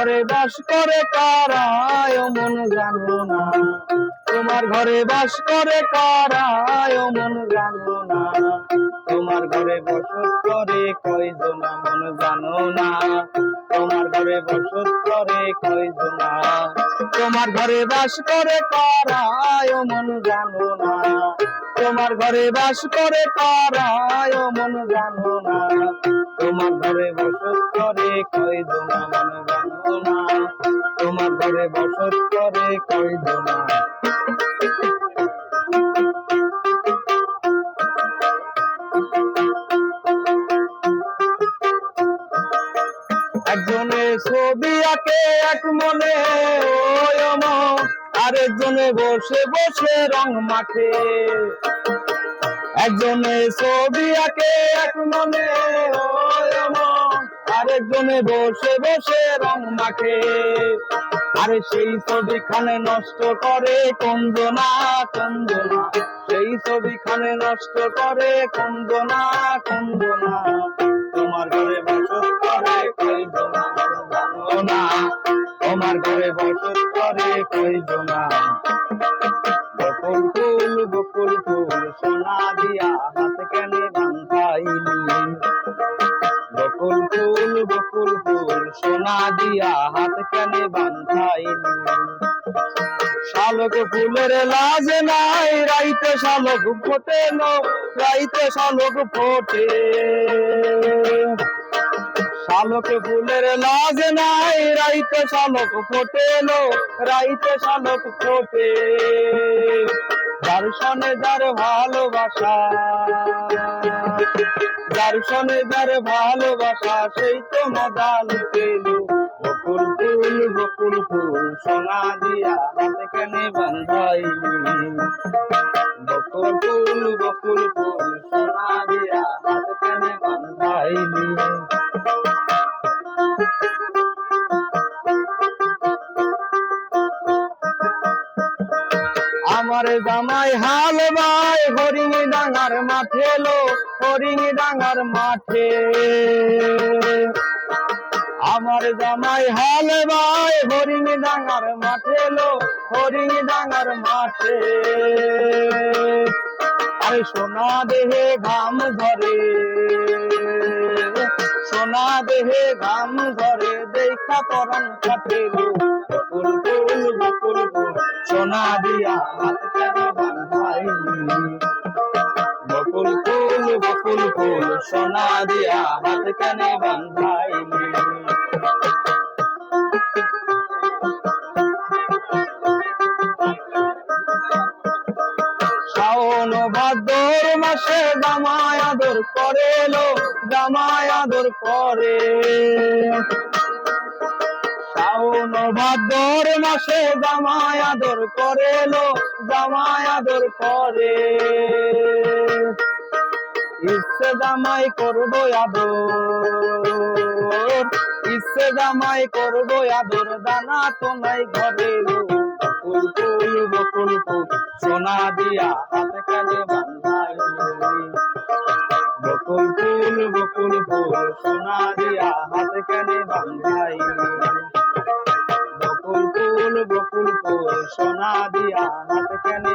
ঘরে বাস করে কারা ও মন জানো না, তোমার ঘরে বাস করে কারা ও মন জানো না, তোমার ঘরে বসত করে কয়জনা মন জানো না, তোমার ঘরে বসত করে কয়জনা, তোমার ঘরে বাস করে কারা ও মন জানো না, তোমার ঘরে বাস করে কারা ও মন জানো না, তোমার ঘরে বসত করে কয়জনা মন জানো না, তোমার ঘরে বসত করে কয়জনা। একজনে ছবি আঁকে এক মনে ওই মন, আরেকজনে বসে বসে রং মাখে, একজনে ছবি আঁকে এক মনে ওই মন, আরেকজনে বসে বসে রং মাখে, আরে সেই ছবিখানে নষ্ট করে কঞ্জনা কঞ্জনা, সেই ছবিখানে নষ্ট করে কঞ্জনা কঞ্জনা, তোমার ঘরে বসত করে কয়জনা জানো না, তোমার ঘরে বসত করে কয়জনা। বকুল ফুল সোনা দিয়া হাত কেনে বান্ধাইলি, বকুল ফুল সোনা দিয়া হাত কেনে বান্ধাইলি, শালক ফুলের লাজ নাই রাইতে শালক ফোটে রাইতে শালক ফোটে, শালক ফুলের লাজ নাই রাইতে শালক ফোটে রাইতে শালক ফোটে, যার সনে যার ভালোবাসা, যার সনে যার ভালোবাসা সেই তো মজা লুটেল, বকুল ফুল সোনা দিয়া হাত কেনে বান্ধাইলি, বকুল ফুল সোনা দিয়া হাত কেনে বান্ধাইলি। আমার জামাই হাল ভাই হরিণী ডাঙ্গার মাঠে হরিণী ডাঙ্গার মাঠে, আমার জামাই হাল ভাই হরিণী ডাঙ্গার মাঠে হরিণী ডাঙ্গার মাঠে, আরে সোনা দেহে ঘাম ধরে, সোনা দেহে ঘাম ধরে দেখা পরাণ কাটে, বকুল ফুল সোনা দিয়া হাত কেনে বান্ধাইলি, বকুল ফুল সোনা দিয়া হাত কেনে বান্ধাইলি। শাওন ভাদ্র মাসে জামাই আদর করে জামাই আদর করে, শাওন ভাদ্র মাসে জামাই আদর করে জামাই আদর করে, ইচ্ছে জামাই করবো আদর, ইচ্ছে জামাই করবো আদর, দানা তো নাই ঘরে, বকুল ফুল সোনা দিয়া হাত কেনে বান্ধাইলি, বকুল ফুল সোনা দিয়া হাত কেনে বান্ধাইলি, বকুল ফুল সোনা দিয়া হাত কেনে